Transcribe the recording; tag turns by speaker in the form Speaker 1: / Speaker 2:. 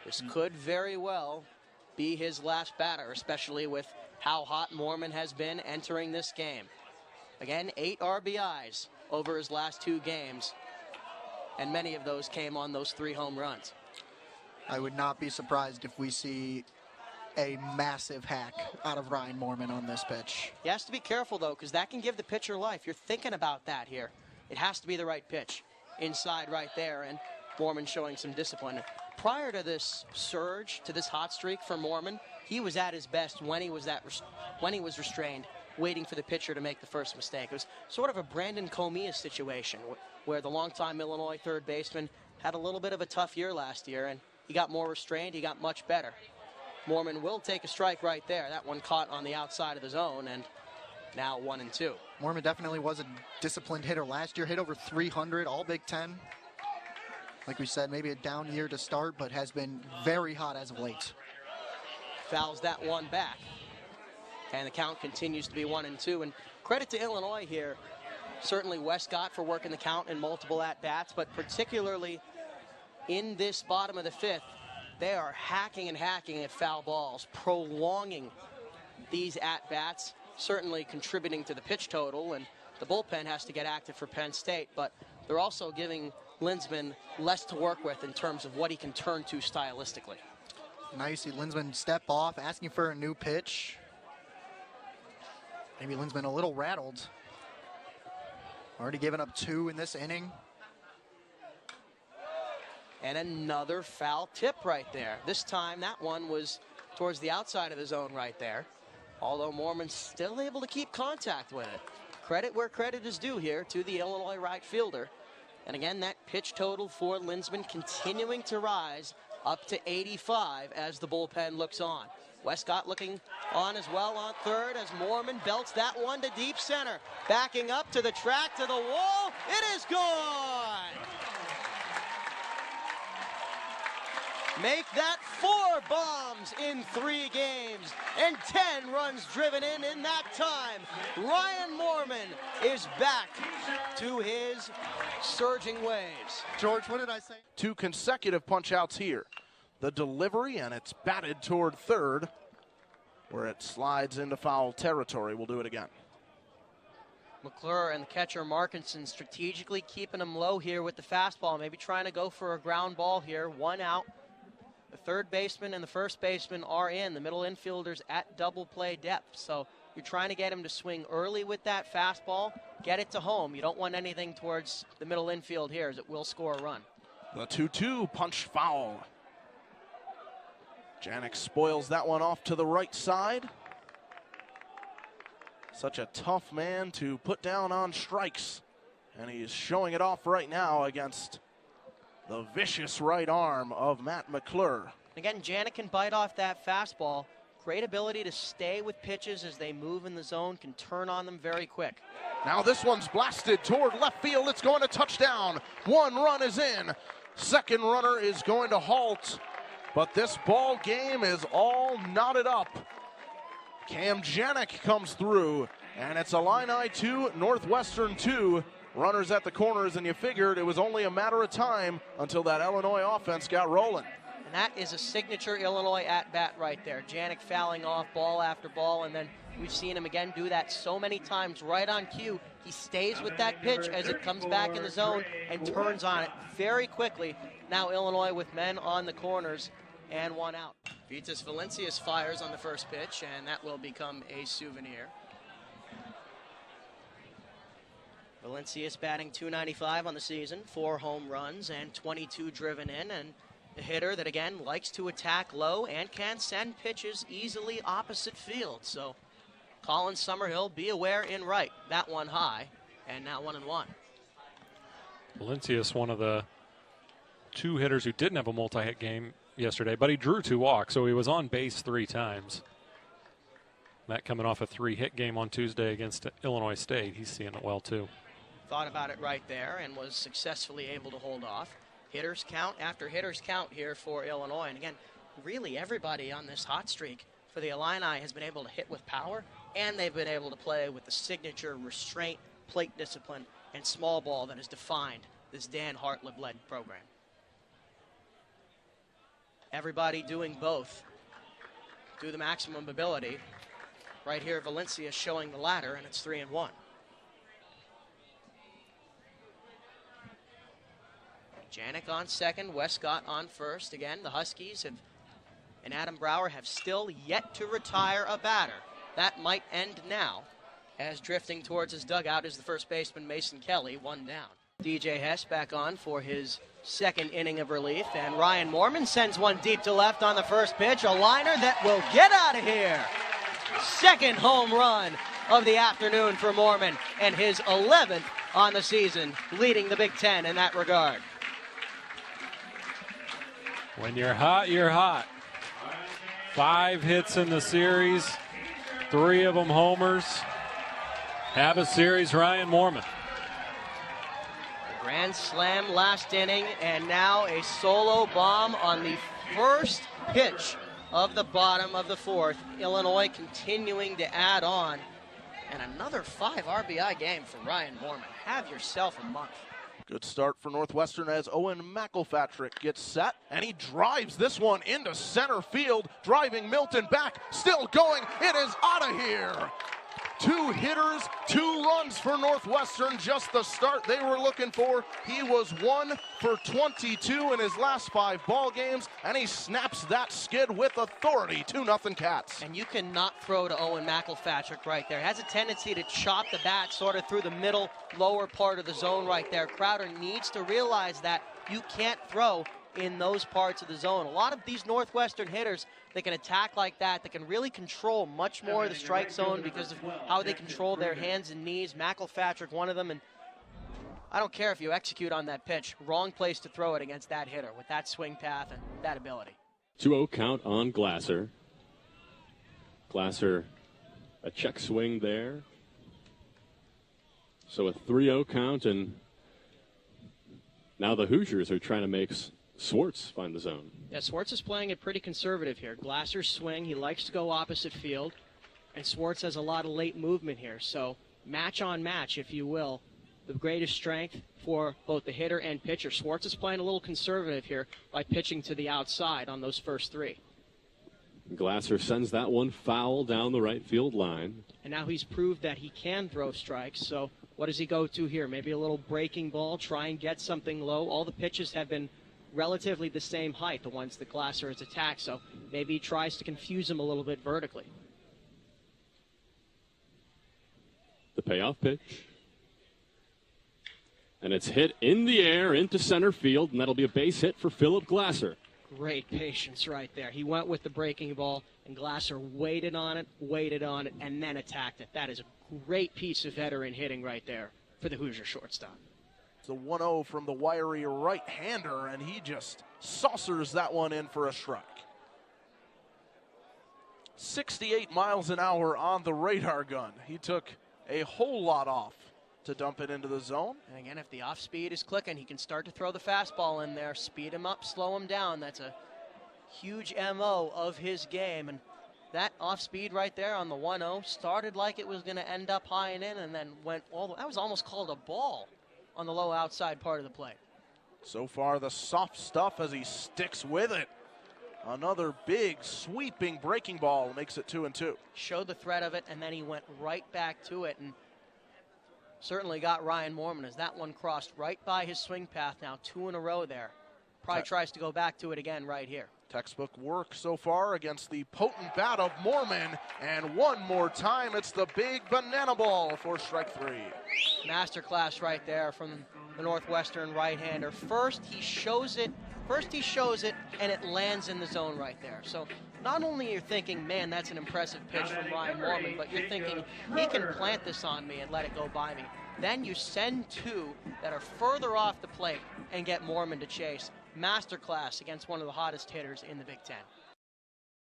Speaker 1: This could very well be his last batter, especially with how hot Moorman has been entering this game. Again, 8 RBIs over his last 2 games, and many of those came on those 3 home runs.
Speaker 2: I would not be surprised if we see a massive hack out of Ryan Moorman on this pitch.
Speaker 1: He has to be careful, though, because that can give the pitcher life. You're thinking about that here. It has to be the right pitch. Inside right there, and Moorman showing some discipline. Prior to this surge, to this hot streak for Moorman, he was at his best when he was restrained, waiting for the pitcher to make the first mistake. It was sort of a Brandon Comia situation where the longtime Illinois third baseman had a little bit of a tough year last year, and he got more restrained, he got much better. Moorman will take a strike right there. That one caught on the outside of the zone, and now 1-2.
Speaker 2: Moorman definitely was a disciplined hitter last year, hit over 300, all Big Ten. Like we said, maybe a down year to start, but has been very hot as of late.
Speaker 1: Fouls that one back. And the count continues to be 1-2. And credit to Illinois here. Certainly Westcott for working the count in multiple at-bats, but particularly in this bottom of the 5th, they are hacking and hacking at foul balls, prolonging these at-bats, certainly contributing to the pitch total, and the bullpen has to get active for Penn State, but they're also giving Linsman less to work with in terms of what he can turn to stylistically.
Speaker 2: Now you see Linsman step off, asking for a new pitch. Maybe Linsman a little rattled. Already given up 2 in this inning.
Speaker 1: And another foul tip right there. This time that one was towards the outside of the zone right there. Although Moorman's still able to keep contact with it. Credit where credit is due here to the Illinois right fielder. And again, that pitch total for Linsman continuing to rise up to 85 as the bullpen looks on. Westcott looking on as well on third as Moorman belts that one to deep center. Backing up to the track, to the wall. It is gone! Make that 4 bombs in 3 games and 10 runs driven in that time. Ryan Moorman is back to his surging waves.
Speaker 2: George, what did I say?
Speaker 3: 2 consecutive punch-outs here. The delivery, and it's batted toward third, where it slides into foul territory. We'll do it again.
Speaker 1: McClure and the catcher Markinson strategically keeping him low here with the fastball, maybe trying to go for a ground ball here. 1 out. The third baseman and the first baseman are in. The middle infielders at double play depth. So you're trying to get him to swing early with that fastball, get it to home. You don't want anything towards the middle infield here as it will score a run.
Speaker 3: The 2-2 punch foul. Janik spoils that one off to the right side. Such a tough man to put down on strikes. And he's showing it off right now against the vicious right arm of Matt McClure.
Speaker 1: Again, Janik can bite off that fastball. Great ability to stay with pitches as they move in the zone, can turn on them very quick.
Speaker 3: Now this one's blasted toward left field. It's going to touchdown. 1 run is in. Second runner is going to halt. But this ball game is all knotted up. Cam Janik comes through, and it's Illini 2, Northwestern 2. Runners at the corners, and you figured it was only a matter of time until that Illinois offense got rolling.
Speaker 1: And that is a signature Illinois at-bat right there. Janik fouling off ball after ball, and then we've seen him again do that so many times right on cue. He stays with that pitch as it comes back in the zone and turns on it very quickly. Now Illinois with men on the corners and 1 out. Vitas Valencius fires on the first pitch, and that will become a souvenir. Valencius batting .295 on the season, 4 home runs and 22 driven in, and a hitter that, again, likes to attack low and can send pitches easily opposite field. So Colin Summerhill, be aware in right. That one high, and now 1-1.
Speaker 4: Valencius, one of the 2 hitters who didn't have a multi-hit game yesterday, but he drew 2 walks, so he was on base 3 times. That coming off a 3-hit game on Tuesday against Illinois State. He's seeing it well, too.
Speaker 1: Thought about it right there and was successfully able to hold off. Hitters count after hitters count here for Illinois. And again, really everybody on this hot streak for the Illini has been able to hit with power, and they've been able to play with the signature restraint, plate discipline, and small ball that has defined this Dan Hartlib-led program. Everybody doing both to the maximum ability. Right here, Valencia showing the latter, and it's 3-1. Janik on second, Westcott on first. Again, the Huskies and Adam Brower have still yet to retire a batter. That might end now, as drifting towards his dugout is the first baseman, Mason Kelly, one down. DJ Hess back on for his second inning of relief, and Ryan Moorman sends one deep to left on the first pitch, a liner that will get out of here. Second home run of the afternoon for Moorman, and his 11th on the season, leading the Big Ten in that regard.
Speaker 4: When you're hot, you're hot. 5 hits in the series, 3 of them homers. Have a series, Ryan Moorman.
Speaker 1: Grand slam last inning, and now a solo bomb on the first pitch of the bottom of the fourth. Illinois continuing to add on, and another 5 RBI game for Ryan Moorman. Have yourself a month.
Speaker 3: Good start for Northwestern as Owen McElpatrick gets set, and he drives this one into center field, driving Milton back, still going, it is out of here. 2 hitters, 2 runs for Northwestern, just the start they were looking for. He was 1 for 22 in his last 5 ball games, and he snaps that skid with authority. 2-0 Cats.
Speaker 1: And you cannot throw to Owen McElpatrick right there. Has a tendency to chop the bat sort of through the middle, lower part of the zone right there. Crowder needs to realize that you can't throw in those parts of the zone. A lot of these Northwestern hitters, they can attack like that. They can really control much more of the strike zone because of how they control their hands and knees. McElpatrick, one of them, and I don't care if you execute on that pitch. Wrong place to throw it against that hitter with that swing path and that ability.
Speaker 5: 2-0 count on Glasser. Glasser, a check swing there. So a 3-0 count, and now the Hoosiers are trying to make Swartz find the zone.
Speaker 1: Yeah, Swartz is playing it pretty conservative here. Glasser's swing, he likes to go opposite field, and Swartz has a lot of late movement here. So match on match, if you will, the greatest strength for both the hitter and pitcher. Swartz is playing a little conservative here by pitching to the outside on those first 3.
Speaker 5: Glasser sends that one foul down the right field line.
Speaker 1: And now he's proved that he can throw strikes. So what does he go to here? Maybe a little breaking ball, try and get something low. All the pitches have been relatively the same height, the ones that Glasser has attacked, so maybe he tries to confuse him a little bit vertically.
Speaker 5: The payoff pitch. And it's hit in the air into center field, and that'll be a base hit for Philip Glasser.
Speaker 1: Great patience right there. He went with the breaking ball, and Glasser waited on it, and then attacked it. That is a great piece of veteran hitting right there for the Hoosier shortstop.
Speaker 3: The 1-0 from the wiry right-hander, and he just saucers that one in for a strike. 68 miles an hour on the radar gun. He took a whole lot off to dump it into the zone.
Speaker 1: And again, if the off speed is clicking, he can start to throw the fastball in there, speed him up, slow him down. That's a huge MO of his game. And that off speed right there on the 1-0 started like it was going to end up high and in, and then went all the way. That was almost called a ball on the low outside part of the plate.
Speaker 3: So far, the soft stuff as he sticks with it. Another big sweeping breaking ball makes it 2-2.
Speaker 1: Showed the threat of it, and then he went right back to it, and certainly got Ryan Moorman as that one crossed right by his swing path. Now 2 in a row there. Probably tries to go back to it again right here.
Speaker 3: Textbook work so far against the potent bat of Moorman. And one more time, it's the big banana ball for strike 3.
Speaker 1: Masterclass right there from the Northwestern right-hander. First he shows it, and it lands in the zone right there. So not only you're thinking, man, that's an impressive pitch from Ryan Moorman, but you're thinking, he can plant this on me and let it go by me. Then you send 2 that are further off the plate and get Moorman to chase. Masterclass against one of the hottest hitters in the Big Ten.